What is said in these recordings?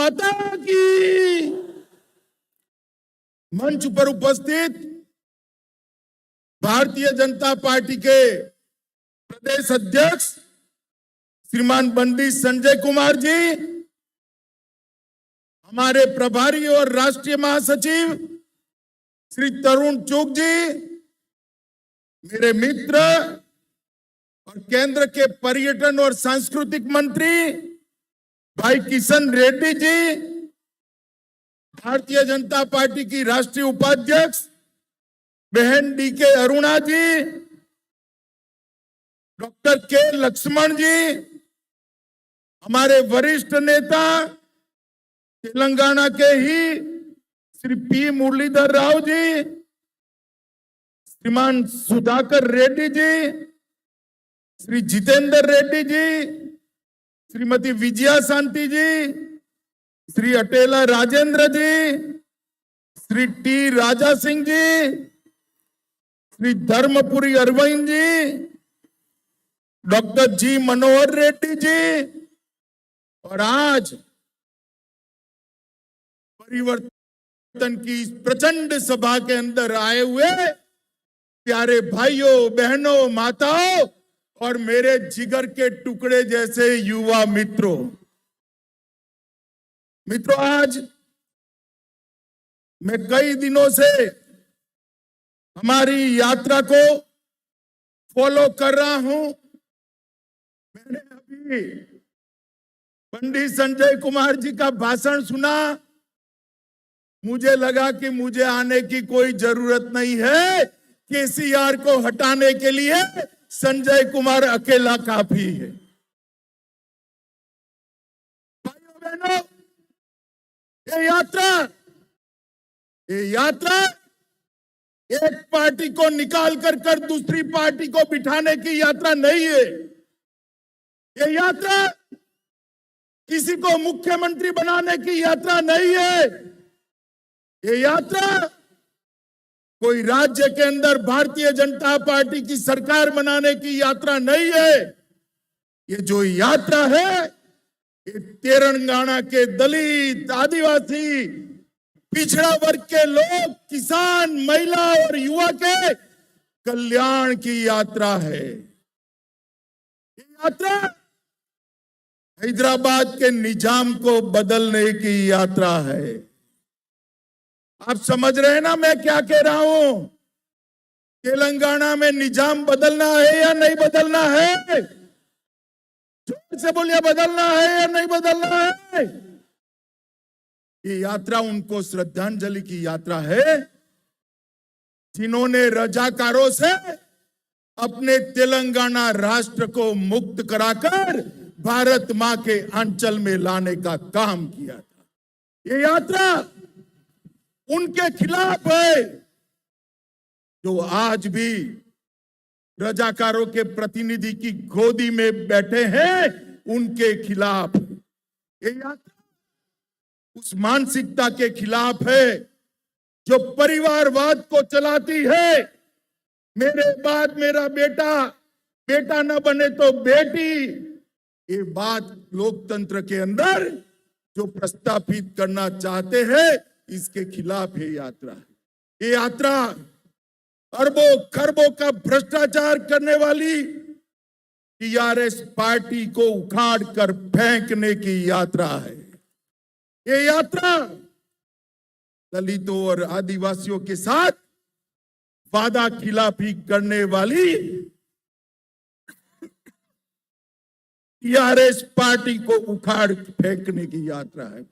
माता की। मंच पर उपस्थित भारतीय जनता पार्टी के प्रदेश अध्यक्ष श्रीमान बंडी संजय कुमार जी, हमारे प्रभारी और राष्ट्रीय महासचिव श्री तरुण चुग जी, मेरे मित्र और केंद्र के पर्यटन और सांस्कृतिक मंत्री भाई किशन रेड्डी जी, भारतीय जनता पार्टी की राष्ट्रीय उपाध्यक्ष बहन डीके अरुणा जी, डॉक्टर के लक्ष्मण जी, हमारे वरिष्ठ नेता तेलंगाना के ही श्री पी मुरलीधर राव जी, श्रीमान सुधाकर रेड्डी जी, श्री जितेंद्र रेड्डी जी, श्रीमती विजया शांति जी, श्री अटेला राजेंद्र जी, श्री टी राजा सिंह जी, श्री धर्मपुरी अरविंद जी, डॉक्टर जी मनोहर रेड्डी जी, और आज परिवर्तन की इस प्रचंड सभा के अंदर आए हुए प्यारे भाइयों, बहनों, माताओं और मेरे जिगर के टुकड़े जैसे युवा मित्रों, आज मैं कई दिनों से हमारी यात्रा को फॉलो कर रहा हूं। मैंने अभी पंडित संजय कुमार जी का भाषण सुना, मुझे लगा कि मुझे आने की कोई जरूरत नहीं है, केसीआर को हटाने के लिए संजय कुमार अकेला काफी है। भाइयों बहनों, ये यात्रा एक पार्टी को निकाल कर दूसरी पार्टी को बिठाने की यात्रा नहीं है। ये यात्रा किसी को मुख्यमंत्री बनाने की यात्रा नहीं है। ये यात्रा कोई राज्य के अंदर भारतीय जनता पार्टी की सरकार बनाने की यात्रा नहीं है। ये जो यात्रा है, ये तेलंगाना के दलित, आदिवासी, पिछड़ा वर्ग के लोग, किसान, महिला और युवा के कल्याण की यात्रा है। ये यात्रा हैदराबाद के निजाम को बदलने की यात्रा है। आप समझ रहे हैं ना मैं क्या कह रहा हूं? तेलंगाना में निजाम बदलना है या नहीं बदलना है? जोर से बोलिए, बदलना है या नहीं बदलना है? ये यात्रा उनको श्रद्धांजलि की यात्रा है जिन्होंने रजाकारों से अपने तेलंगाना राष्ट्र को मुक्त कराकर भारत मां के अंचल में लाने का काम किया था। ये यात्रा उनके खिलाफ है जो आज भी रजाकारों के प्रतिनिधि की गोदी में बैठे हैं, उनके खिलाफ। ये यात्रा उस मानसिकता के खिलाफ है जो परिवारवाद को चलाती है। मेरे बाद मेरा बेटा, बेटा न बने तो बेटी, ये बात लोकतंत्र के अंदर जो प्रस्तावित करना चाहते हैं, इसके खिलाफ ये यात्रा है। ये यात्रा अरबों खरबों का भ्रष्टाचार करने वाली टीआरएस पार्टी को उखाड़ कर फेंकने की यात्रा है। ये यात्रा दलितों और आदिवासियों के साथ वादा खिलाफी करने वाली टीआरएस पार्टी को उखाड़ फेंकने की यात्रा है।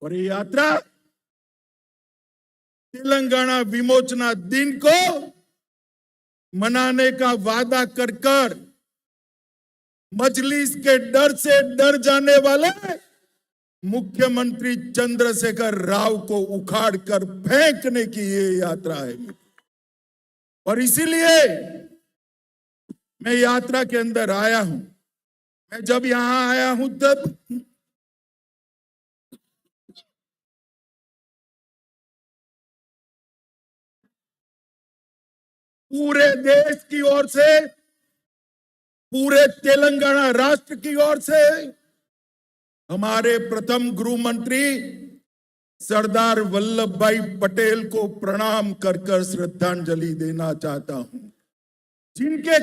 और ये यात्रा तेलंगाना विमोचना दिन को मनाने का वादा कर मजलिस के डर से डर जाने वाले मुख्यमंत्री चंद्रशेखर राव को उखाड़ कर फेंकने की ये यात्रा है। और इसीलिए मैं यात्रा के अंदर आया हूं। मैं जब यहां आया हूं तब पूरे देश की ओर से, पूरे तेलंगाना राष्ट्र की ओर से हमारे प्रथम गृह मंत्री सरदार वल्लभ भाई पटेल को प्रणाम कर कर श्रद्धांजलि देना चाहता हूं, जिनके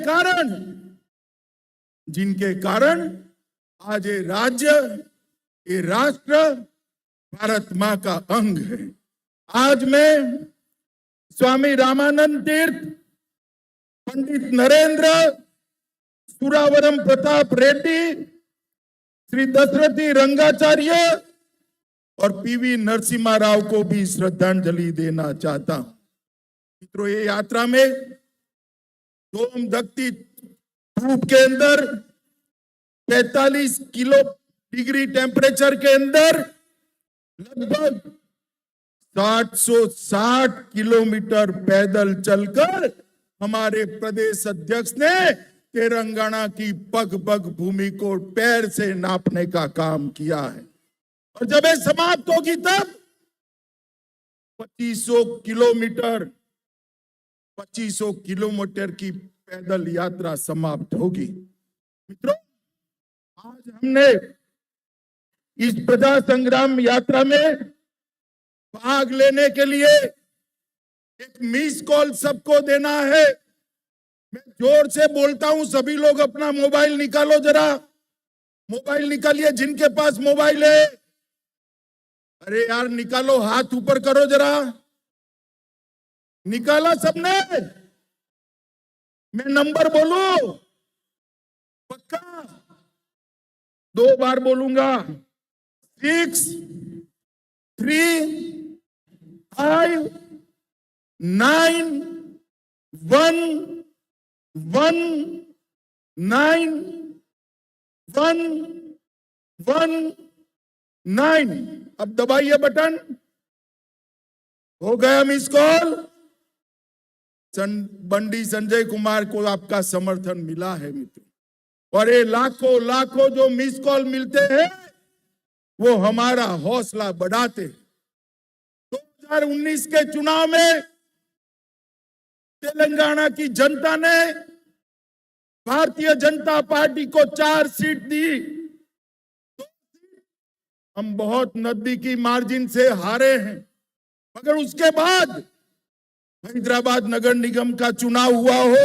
कारण आज ये राज्य, ये राष्ट्र भारत मां का अंग है। आज मैं स्वामी रामानंद तीर्थ, पंडित नरेंद्र, सुरावरम प्रताप रेड्डी, श्री दशरथी रंगाचार्य और पीवी नरसिम्हा राव को भी श्रद्धांजलि देना चाहता हूं। मित्रों, ये यात्रा में धूम धकती धूप के अंदर 45 डिग्री टेम्परेचर के अंदर लगभग 760 किलोमीटर पैदल चलकर हमारे प्रदेश अध्यक्ष ने तेलंगाना की पग पग भूमि को पैर से नापने का काम किया है। और जब ये समाप्त होगी तब 2500 किलोमीटर की पैदल यात्रा समाप्त होगी। मित्रों, आज हमने इस प्रजा संग्राम यात्रा में भाग लेने के लिए एक मिस कॉल सबको देना है। मैं जोर से बोलता हूं, सभी लोग अपना मोबाइल निकालो, जरा मोबाइल निकालिए जिनके पास मोबाइल है। अरे यार निकालो, हाथ ऊपर करो जरा। निकाला सबने? मैं नंबर बोलूं? पक्का 2 बार बोलूंगा। 6 3 5 9 1 1 9 1 1 9। अब दबाइए बटन। हो गया मिस कॉल। बंडी संजय कुमार को आपका समर्थन मिला है मित्रों, और ये लाखों जो मिस कॉल मिलते हैं वो हमारा हौसला बढ़ाते। 2019 के चुनाव में तेलंगाना की जनता ने भारतीय जनता पार्टी को 4 सीट दी। हम बहुत नजदीकी मार्जिन से हारे हैं, मगर उसके बाद हैदराबाद नगर निगम का चुनाव हुआ हो,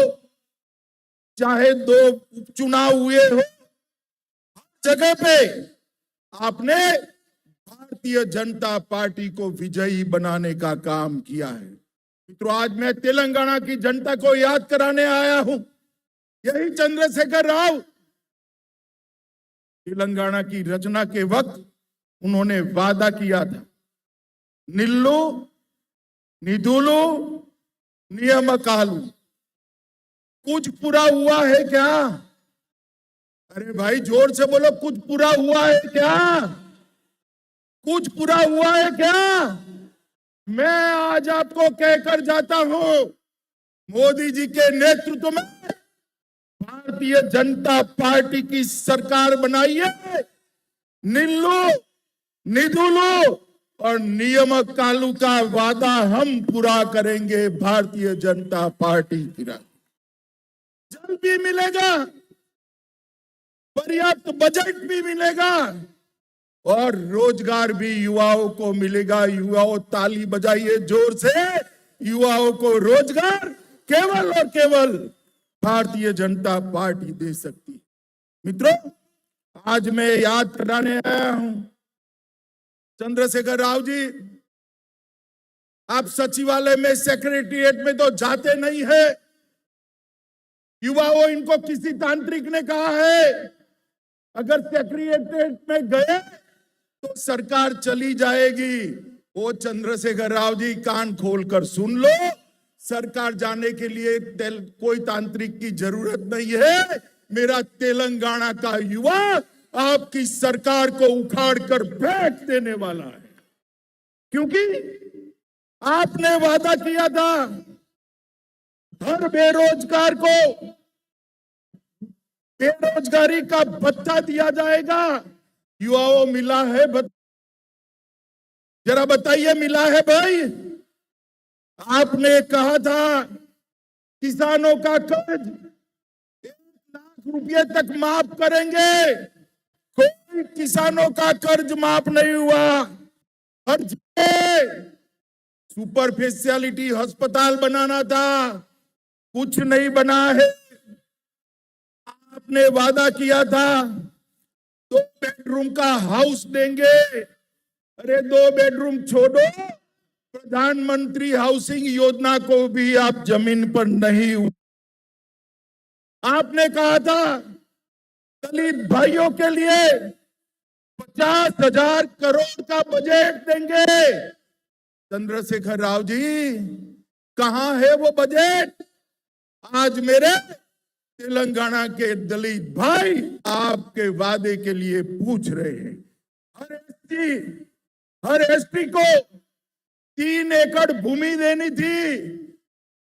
चाहे 2 उपचुनाव हुए हो, हर जगह पे आपने भारतीय जनता पार्टी को विजयी बनाने का काम किया है। मित्रों, आज मैं तेलंगाना की जनता को याद कराने आया हूं। यही चंद्रशेखर राव तेलंगाना की रचना के वक्त उन्होंने वादा किया था, निल्लू निधुलू नियमकालू। कुछ पूरा हुआ है क्या? अरे भाई जोर से बोलो, कुछ पूरा हुआ है क्या? कुछ पूरा हुआ है क्या? मैं आज आपको कहकर जाता हूं, मोदी जी के नेतृत्व में भारतीय जनता पार्टी की सरकार बनाई है। निल्लू निधुलू और नियमकालू का वादा हम पूरा करेंगे। भारतीय जनता पार्टी की जल भी मिलेगा, पर्याप्त बजट भी मिलेगा और रोजगार भी युवाओं को मिलेगा। युवाओं ताली बजाइए जोर से। युवाओं को रोजगार केवल और केवल भारतीय जनता पार्टी दे सकती है। मित्रों, आज मैं याद कराने आया हूं, चंद्रशेखर राव जी, आप सचिवालय में, सेक्रेटरिएट में तो जाते नहीं है। युवाओं, इनको किसी तांत्रिक ने कहा है अगर सेक्रेटरिएट में गए तो सरकार चली जाएगी। वो चंद्रशेखर राव जी, कान खोलकर सुन लो, सरकार जाने के लिए कोई तांत्रिक की जरूरत नहीं है। मेरा तेलंगाना का युवा आपकी सरकार को उखाड़ कर फेंक देने वाला है, क्योंकि आपने वादा किया था हर बेरोजगार को बेरोजगारी का भत्ता दिया जाएगा। युवाओं, मिला है जरा बताइए, मिला है भाई? आपने कहा था किसानों का कर्ज 1 लाख रुपए तक माफ करेंगे। कोई किसानों का कर्ज माफ नहीं हुआ। हर जगह सुपर स्पेशलिटी अस्पताल बनाना था, कुछ नहीं बना है। आपने वादा किया था 2 बेडरूम का हाउस देंगे। अरे 2 बेडरूम छोड़ो, प्रधानमंत्री हाउसिंग योजना को भी आप जमीन पर नहीं। आपने कहा था दलित भाइयों के लिए 50,000 करोड़ का बजट देंगे। चंद्रशेखर राव जी, कहां है वो बजट? आज मेरे तेलंगाना के दलित भाई आपके वादे के लिए पूछ रहे हैं। हर एसटी को 3 एकड़ भूमि देनी थी।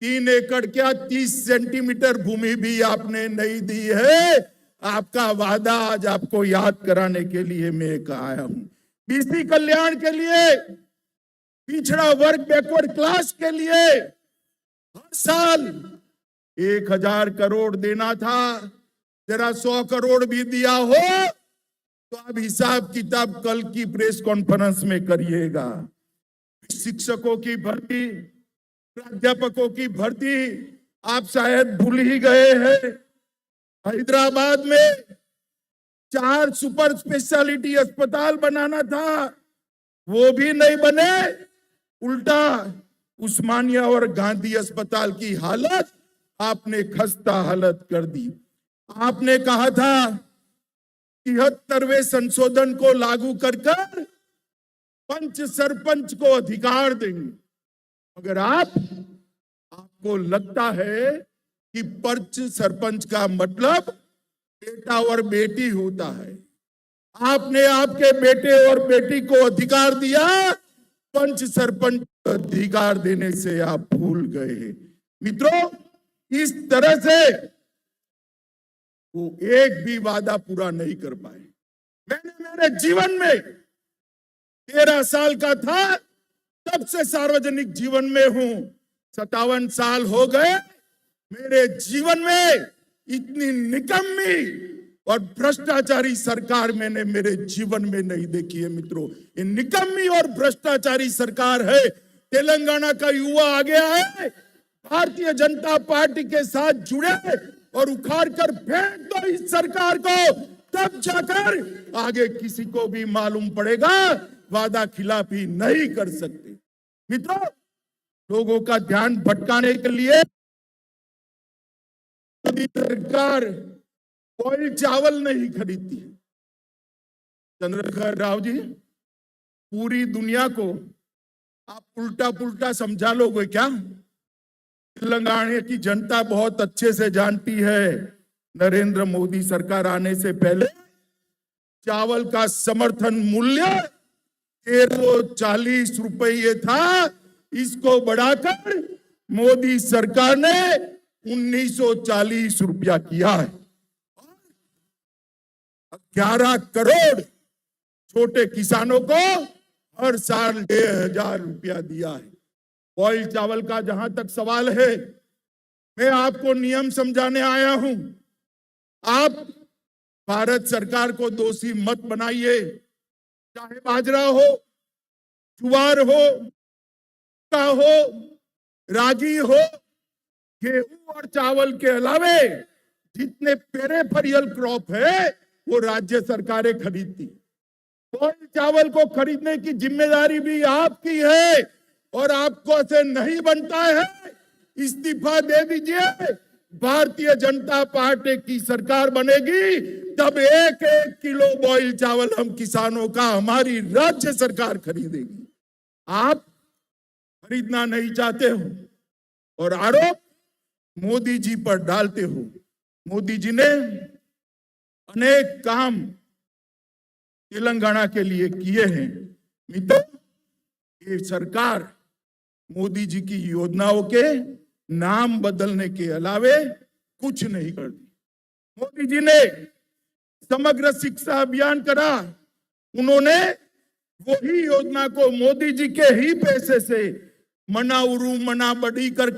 3 एकड़ क्या, 30 सेंटीमीटर भूमि भी आपने नहीं दी है। आपका वादा आज आपको याद कराने के लिए मैं आया हूं। बीसी कल्याण के लिए, पिछड़ा वर्ग बैकवर्ड क्लास के लिए हर साल 1,000 करोड़ देना था। जरा 100 करोड़ भी दिया हो तो आप हिसाब किताब कल की प्रेस कॉन्फ्रेंस में करिएगा। शिक्षकों की भर्ती, प्राध्यापकों की भर्ती आप शायद भूल ही गए हैं। हैदराबाद में 4 सुपर स्पेशलिटी अस्पताल बनाना था, वो भी नहीं बने। उल्टा उस्मानिया और गांधी अस्पताल की हालत आपने खस्ता हालत कर दी। आपने कहा था 73वें संशोधन को लागू कर पंच सरपंच को अधिकार देंगे। अगर आपको लगता है कि पंच सरपंच का मतलब बेटा और बेटी होता है, आपने आपके बेटे और बेटी को अधिकार दिया, पंच सरपंच अधिकार देने से आप भूल गए। मित्रों, इस तरह से वो एक भी वादा पूरा नहीं कर पाए। मैंने मेरे जीवन में 13 साल का था तब से सार्वजनिक जीवन में हूं। 57 साल हो गए। मेरे जीवन में इतनी निकम्मी और भ्रष्टाचारी सरकार मैंने मेरे जीवन में नहीं देखी है। मित्रों, ये निकम्मी और भ्रष्टाचारी सरकार है। तेलंगाना का युवा आ गया है, भारतीय जनता पार्टी के साथ जुड़े और उखाड़ कर फेंक दो इस सरकार को, तब जाकर आगे किसी को भी मालूम पड़ेगा वादा खिलाफी नहीं कर सकते। मित्रों, लोगों का ध्यान भटकाने के लिए सरकार ऑयल चावल नहीं खरीदती। चंद्रशेखर राव जी, पूरी दुनिया को आप उल्टा पुल्टा समझा लोगे क्या? तेलंगाना की जनता बहुत अच्छे से जानती है, नरेंद्र मोदी सरकार आने से पहले चावल का समर्थन मूल्य 1340 रुपये था। इसको बढ़ाकर मोदी सरकार ने 1940 रुपया किया है। 11 करोड़ छोटे किसानों को हर साल 1,000 रुपया दिया है। ऑयल चावल का जहां तक सवाल है, मैं आपको नियम समझाने आया हूं। आप भारत सरकार को दोषी मत बनाइए। चाहे बाजरा हो, ज्वार हो, का हो, रागी हो, गेहूं और चावल के अलावे जितने पेरिफेरल क्रॉप है वो राज्य सरकारें खरीदती। ऑयल चावल को खरीदने की जिम्मेदारी भी आपकी है और आपको से नहीं बनता है। इस्तीफा दे दीजिए। भारतीय जनता पार्टी की सरकार बनेगी तब 1-1 किलो बॉयल चावल हम किसानों का हमारी राज्य सरकार खरीदेगी। आप खरीदना नहीं चाहते हो और आरोप मोदी जी पर डालते हो। मोदी जी ने अनेक काम तेलंगाना के लिए किए हैं। मित्रों, ये सरकार मोदी जी की योजनाओं के नाम बदलने के अलावे कुछ नहीं करती। मोदी जी ने समग्र शिक्षा अभियान करा। उन्होंने वही योजना को मोदी जी के ही पैसे से मना उरू मना बड़ी कर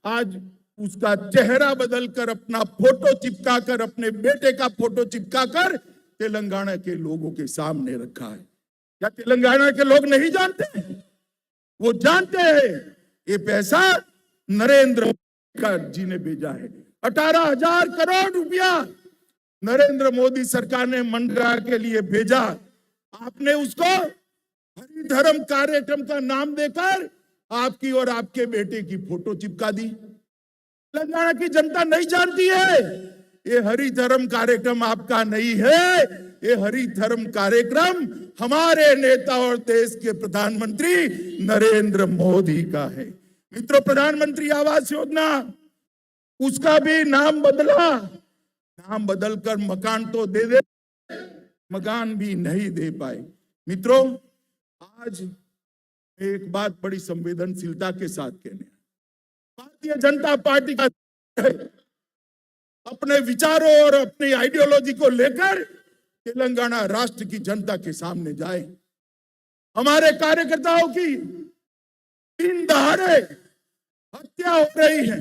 आज उसका चेहरा बदलकर, अपना फोटो चिपका कर, अपने बेटे का फोटो चिपका कर तेलंगाना के लोगों के सामने रखा है। क्या तेलंगाना के लोग नहीं जानते? वो जानते हैं ये पैसा नरेंद्र मोदी जी ने भेजा है। 18,000 करोड़ रुपया नरेंद्र मोदी सरकार ने मनरेगा के लिए भेजा। आपने उसको हरिधर्म कार्यक्रम का नाम देकर आपकी और आपके बेटे की फोटो चिपका दी। तेलंगाना की जनता नहीं जानती है ये हरिधर्म कार्यक्रम आपका नहीं है, ये हरिधर्म कार्यक्रम हमारे नेता और देश के प्रधानमंत्री नरेंद्र मोदी का है। मित्रों, प्रधानमंत्री आवास योजना उसका भी नाम बदला, नाम बदलकर मकान तो दे, मकान भी नहीं दे पाए। मित्रों, आज एक बात बड़ी संवेदनशीलता के साथ कहने, भारतीय जनता पार्टी का अपने विचारों और अपनी आइडियोलॉजी को लेकर तेलंगाना राष्ट्र की जनता के सामने जाए। हमारे कार्यकर्ताओं की दिन दहाड़े हत्या हो रही है।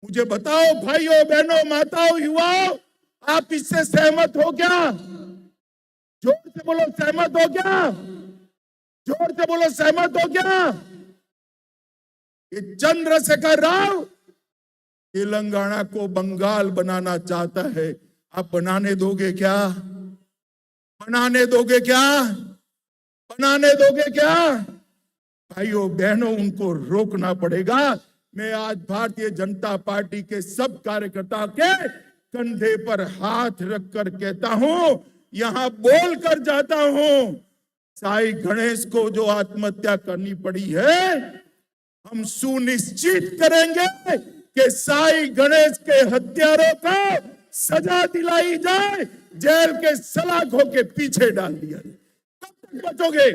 मुझे बताओ भाइयों, बहनों, माताओं, युवाओं, आप इससे सहमत हो क्या? जोर से बोलो, सहमत हो क्या? जोर से बोलो, सहमत हो क्या? ये चंद्रशेखर राव तेलंगाना को बंगाल बनाना चाहता है। आप बनाने दोगे क्या? बनाने दोगे क्या? बनाने दोगे क्या? भाइयों बहनों, उनको रोकना पड़ेगा। मैं आज भारतीय जनता पार्टी के सब कार्यकर्ताओं के कंधे पर हाथ रखकर कहता हूं, यहां बोल कर जाता हूं, साई गणेश को जो आत्महत्या करनी पड़ी है, हम सुनिश्चित करेंगे कि साई गणेश के हत्यारों को सजा दिलाई जाए, जेल के सलाखों के पीछे डाल दिया जाए। कब तक बचोगे?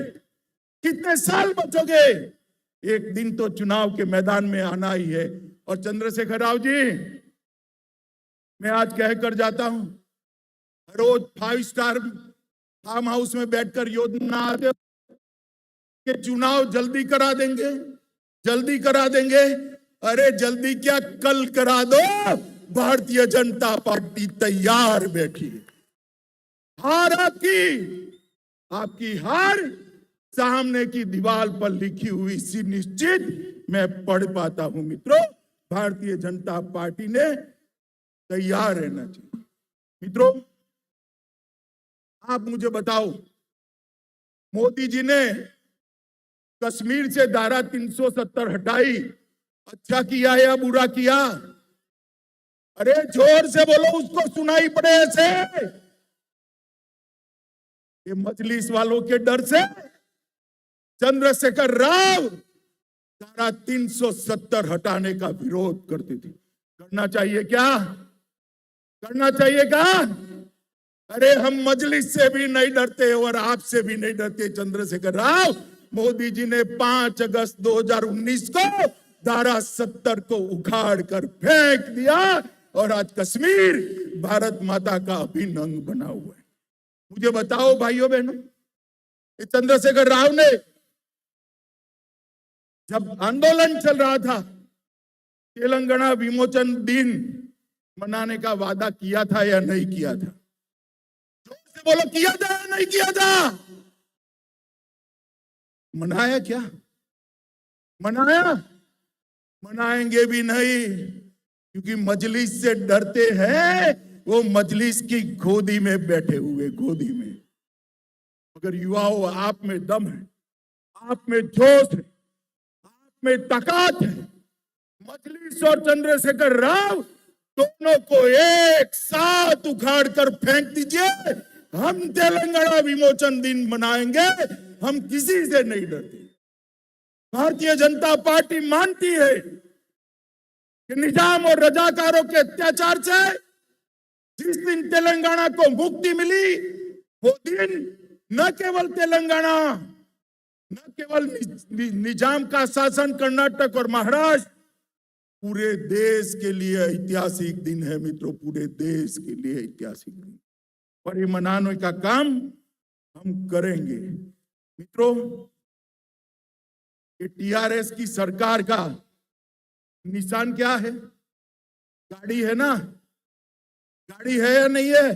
कितने साल बचोगे? एक दिन तो चुनाव के मैदान में आना ही है। और चंद्रशेखर राव जी, मैं आज कहकर जाता हूं, रोज 5 स्टार फार्म हाउस में बैठकर योजना आते कि चुनाव जल्दी करा देंगे, जल्दी करा देंगे। अरे जल्दी क्या, कल करा दो। भारतीय जनता पार्टी तैयार बैठी है। हार आपकी हार सामने की दीवार पर लिखी हुई सी निश्चित मैं पढ़ पाता हूं। मित्रों, भारतीय जनता पार्टी ने तैयार रहना चाहिए। मित्रों, आप मुझे बताओ, मोदी जी ने कश्मीर से धारा 370 हटाई, अच्छा किया या बुरा किया? अरे जोर से बोलो, उसको सुनाई पड़े ऐसे। ये मजलिस वालों के डर से चंद्रशेखर राव धारा 370 हटाने का विरोध करते थे। करना चाहिए क्या? करना चाहिए क्या? अरे हम मजलिस से भी नहीं डरते और आपसे भी नहीं डरते चंद्रशेखर राव। मोदी जी ने 5 अगस्त 2019 को धारा 70 को उखाड़ कर फेंक दिया और आज कश्मीर भारत माता का अभिन्न अंग बना हुआ है। मुझे बताओ भाइयों बहनों, चंद्रशेखर राव ने जब आंदोलन चल रहा था, तेलंगाना विमोचन दिन मनाने का वादा किया था या नहीं किया था? जोर से बोलो, किया था या नहीं किया था? मनाया क्या? मनाया? मनाएंगे भी नहीं, क्योंकि मजलिस से डरते हैं। वो मजलिस की गोदी में बैठे हुए, गोदी में। अगर युवाओं, आप में दम है, आप में जोश है, आप में ताकत है, मजलिस और चंद्रशेखर राव दोनों को एक साथ उखाड़ कर फेंक दीजिए। हम तेलंगाना विमोचन दिन मनाएंगे, हम किसी से नहीं डरते। भारतीय जनता पार्टी मानती है कि निजाम और रजाकारों के अत्याचार से जिस दिन तेलंगाना को मुक्ति मिली, वो दिन न केवल तेलंगाना, न केवल निजाम का शासन कर्नाटक और महाराष्ट्र, पूरे देश के लिए ऐतिहासिक दिन है। मित्रों, पूरे देश के लिए ऐतिहासिक दिन, और ये मनाने का काम हम करेंगे। मित्रों, ये टीआरएस की सरकार का निशान क्या है? गाड़ी है ना? गाड़ी है या नहीं है?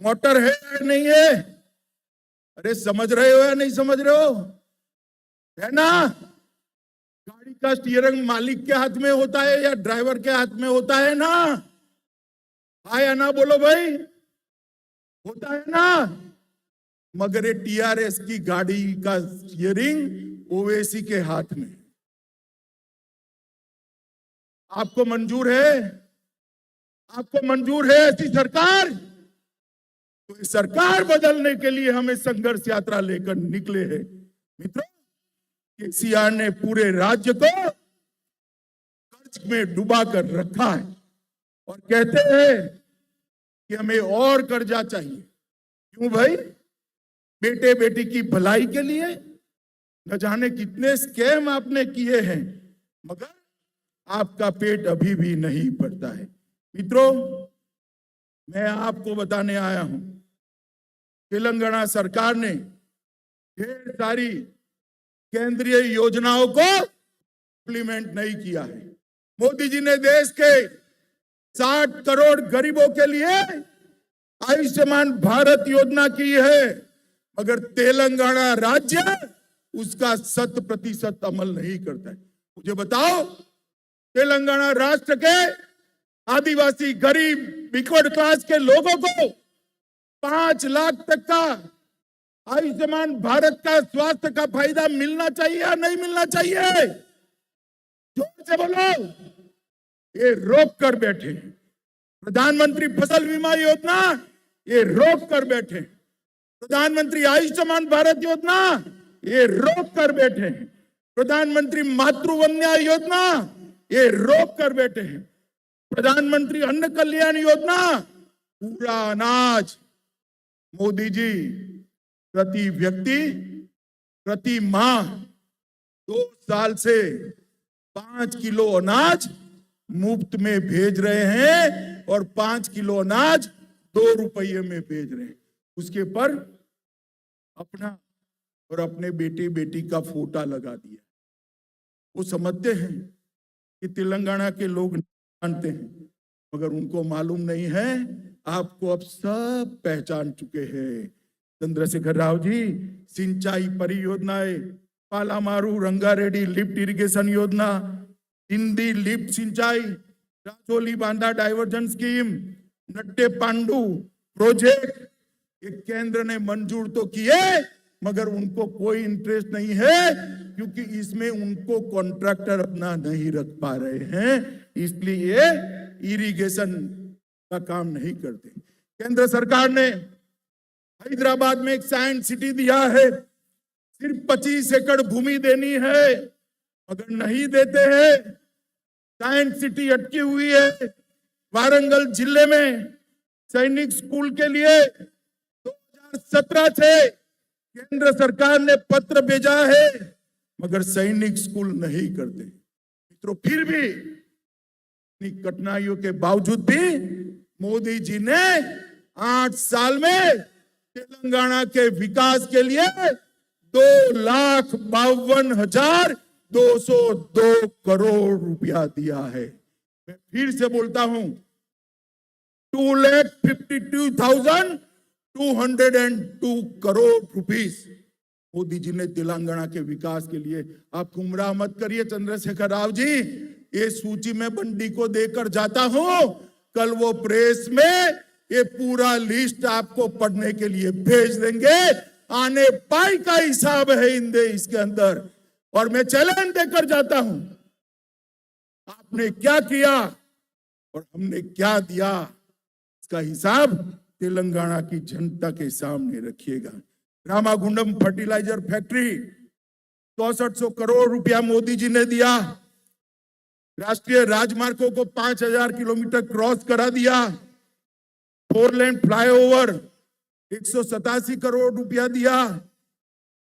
मोटर है या नहीं है? अरे समझ रहे हो या नहीं समझ रहे हो? है ना? गाड़ी का स्टीयरिंग मालिक के हाथ में होता है या ड्राइवर के हाथ में होता है ना? हाँ या ना बोलो भाई, होता है ना? मगर ये टीआरएस की गाड़ी का स्टीयरिंग ओवैसी के हाथ में। आपको मंजूर है? आपको मंजूर है ऐसी सरकार? तो इस सरकार बदलने के लिए हमें संघर्ष यात्रा लेकर निकले हैं मित्रों। केसीआर ने पूरे राज्य को कर्ज में डुबा कर रखा है और कहते हैं कि हमें और कर्जा चाहिए। क्यों भाई? बेटे बेटी की भलाई के लिए न जाने कितने स्कैम आपने किए हैं, मगर आपका पेट अभी भी नहीं भरता है। मित्रों, मैं आपको बताने आया हूं, तेलंगाना सरकार ने ढेर सारी केंद्रीय योजनाओं को इंप्लीमेंट नहीं किया है। मोदी जी ने देश के 60 करोड़ गरीबों के लिए आयुष्मान भारत योजना की है, मगर तेलंगाना राज्य उसका 100% अमल नहीं करता है। मुझे बताओ, तेलंगाना राष्ट्र के आदिवासी, गरीब, बैकवर्ड क्लास के लोगों को 5 लाख तक का आयुष्मान भारत का स्वास्थ्य का फायदा मिलना चाहिए या नहीं मिलना चाहिए? जोर से बोलो। ये रोक कर बैठे। प्रधानमंत्री फसल बीमा योजना ये रोक कर बैठे। प्रधानमंत्री आयुष्मान भारत योजना ये रोक कर बैठे। प्रधानमंत्री मातृ वंदना योजना ये रोक कर बैठे हैं। प्रधानमंत्री अन्न कल्याण योजना, पूरा अनाज मोदी जी प्रति व्यक्ति प्रति माह 2 साल से 5 किलो अनाज मुफ्त में भेज रहे हैं और 5 किलो अनाज 2 रुपये में भेज रहे हैं। उसके पर अपना और अपने बेटे बेटी का फोटा लगा दिया। वो समझते हैं कि तेलंगाना के लोग जानते हैं, मगर उनको मालूम नहीं है। आपको अब सब पहचान चुके हैं। चंद्रशेखर राव जी सिंचाई परियोजनाएं, पालामारू रंगारेड्डी लिफ्ट इरिगेशन योजना, हिंदी लिफ्ट सिंचाई, राजौली बांधा डाइवर्जन स्कीम, नट्टे पांडू प्रोजेक्ट, ये केंद्र ने मंजूर तो किए, मगर उनको कोई इंटरेस्ट नहीं है, क्योंकि इसमें उनको कॉन्ट्रैक्टर अपना नहीं रख पा रहे हैं, इसलिए इरिगेशन का काम नहीं करते। केंद्र सरकार ने हैदराबाद में एक साइंस सिटी दिया है, सिर्फ 25 एकड़ भूमि देनी है, मगर नहीं देते हैं। साइंस सिटी अटकी हुई है। वारंगल जिले में सैनिक स्कूल के लिए 2017 से केंद्र सरकार ने पत्र भेजा है, मगर सैनिक स्कूल नहीं करते। मित्रों, फिर भी इतनी कठिनाइयों के बावजूद भी मोदी जी ने 8 साल में तेलंगाना के विकास के लिए 2,52,202 करोड़ रुपया दिया है। मैं फिर से बोलता हूं, 2,52,202 करोड़ रुपीस मोदी जी ने तेलंगाना के विकास के लिए। आप गुमराह मत करिए चंद्रशेखर राव जी, ये सूची में बंडी को देकर जाता हूं, कल वो प्रेस में ये पूरा लिस्ट आपको पढ़ने के लिए भेज देंगे। आने पाई का हिसाब है इंदे इसके अंदर, और मैं चैलेंज देकर जाता हूं, आपने क्या किया और हमने क्या दिया, इसका हिसाब तेलंगाना की जनता के सामने रखिएगा। रामागुंडम फर्टिलाइजर फैक्ट्री 6400 करोड़ रुपया मोदी जी ने दिया। राष्ट्रीय राजमार्गों को 5000 किलोमीटर क्रॉस करा दिया। 4 लेन फ्लाईओवर 187 करोड़ रुपया दिया।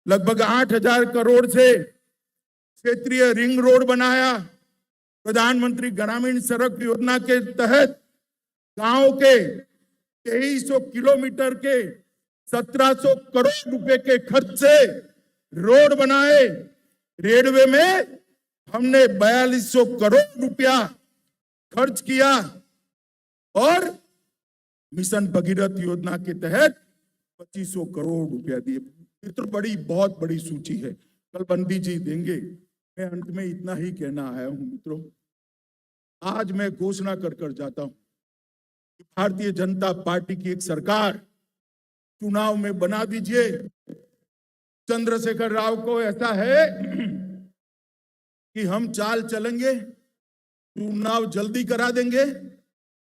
लगभग 8000 करोड़ से क्षेत्रीय रिंग रोड बनाया। प्रधानमंत्री ग्रामीण सड़क योजना के तहत गांव के 2300 किलोमीटर के 1700 करोड़ रुपए के खर्च से रोड बनाए। रेलवे में हमने 4200 करोड़ रुपया खर्च किया और मिशन भगीरथ योजना के तहत 2500 करोड़ रुपया दिए। मित्र, बहुत बड़ी सूची है, कल बंदी जी देंगे। मैं अंत में इतना ही कहना आया हूं मित्रों, आज मैं घोषणा कर जाता हूं कि भारतीय जनता पार्टी की एक सरकार चुनाव में बना दीजिए। चंद्रशेखर राव को ऐसा है कि हम चाल चलेंगे, चुनाव जल्दी करा देंगे।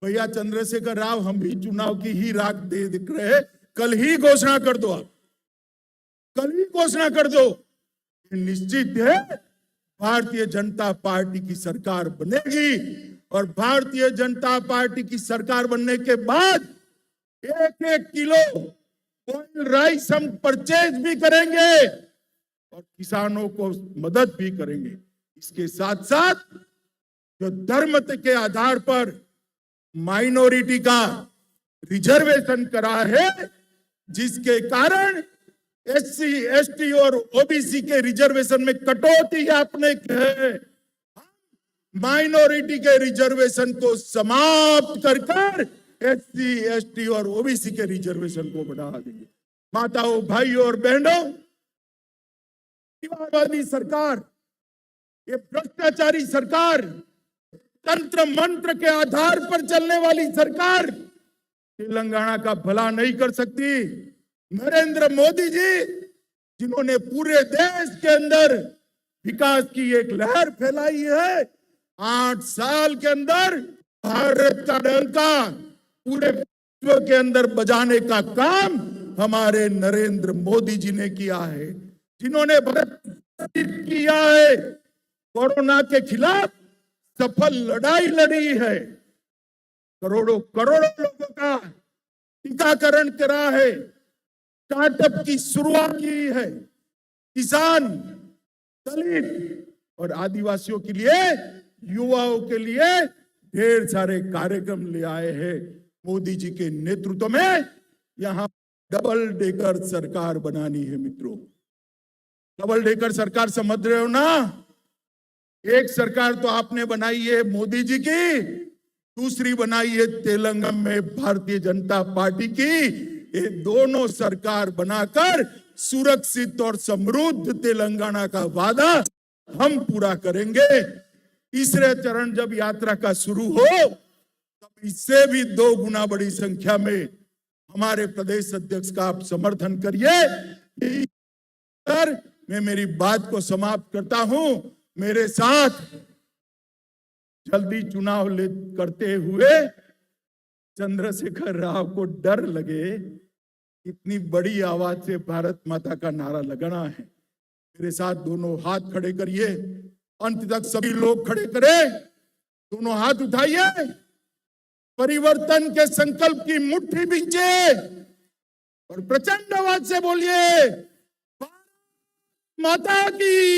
भैया चंद्रशेखर राव, हम भी चुनाव की ही राख दे दिख रहे, कल ही घोषणा कर दो, आप कल ही घोषणा कर दो। निश्चित है भारतीय जनता पार्टी की सरकार बनेगी, और भारतीय जनता पार्टी की सरकार बनने के बाद 1-1 किलो ऑयल राइस हम परचेज भी करेंगे और किसानों को मदद भी करेंगे। इसके साथ साथ जो धर्म के आधार पर माइनॉरिटी का रिजर्वेशन करा है, जिसके कारण एससी, एसटी और ओबीसी के रिजर्वेशन में कटौती आपने की है, माइनॉरिटी के रिजर्वेशन को समाप्त कर एससी, एसटी और ओबीसी के रिजर्वेशन को बढ़ा देंगे। माताओं, भाइयों और बहनों, परिवारवादी सरकार, ये भ्रष्टाचारी सरकार, तंत्र मंत्र के आधार पर चलने वाली सरकार तेलंगाना का भला नहीं कर सकती। नरेंद्र मोदी जी, जिन्होंने पूरे देश के अंदर विकास की एक लहर फैलाई है, 8 साल के अंदर भारत का डंका पूरे विश्व के अंदर बजाने का काम हमारे नरेंद्र मोदी जी ने किया है। जिन्होंने भारत किया है, कोरोना के खिलाफ सफल लड़ाई लड़ी है, करोड़ों लोगों का टीकाकरण करा है, स्टार्टअप की शुरुआत की है, किसान, दलित और आदिवासियों के लिए, युवाओं के लिए ढेर सारे कार्यक्रम ले आए हैं। मोदी जी के नेतृत्व में यहां डबल डेकर सरकार बनानी है मित्रों। डबल डेकर सरकार समझ रहे हो ना? एक सरकार तो आपने बनाई है मोदी जी की, दूसरी बनाई है तेलंगाना में भारतीय जनता पार्टी की। ये दोनों सरकार बनाकर सुरक्षित और समृद्ध तेलंगाना का वादा हम पूरा करेंगे। तीसरे चरण जब यात्रा का शुरू हो, तब इससे भी 2 गुना बड़ी संख्या में हमारे प्रदेश अध्यक्ष का आप समर्थन करिए। मैं मेरी बात को समाप्त करता हूं। मेरे साथ जल्दी चुनाव करते हुए चंद्रशेखर राव को डर लगे, इतनी बड़ी आवाज से भारत माता का नारा लगाना है। मेरे साथ दोनों हाथ खड़े करिए, अंत तक सभी लोग खड़े करें, दोनों हाथ उठाइए, परिवर्तन के संकल्प की मुट्ठी बींचे और प्रचंड आवाज से बोलिए, भारत माता की।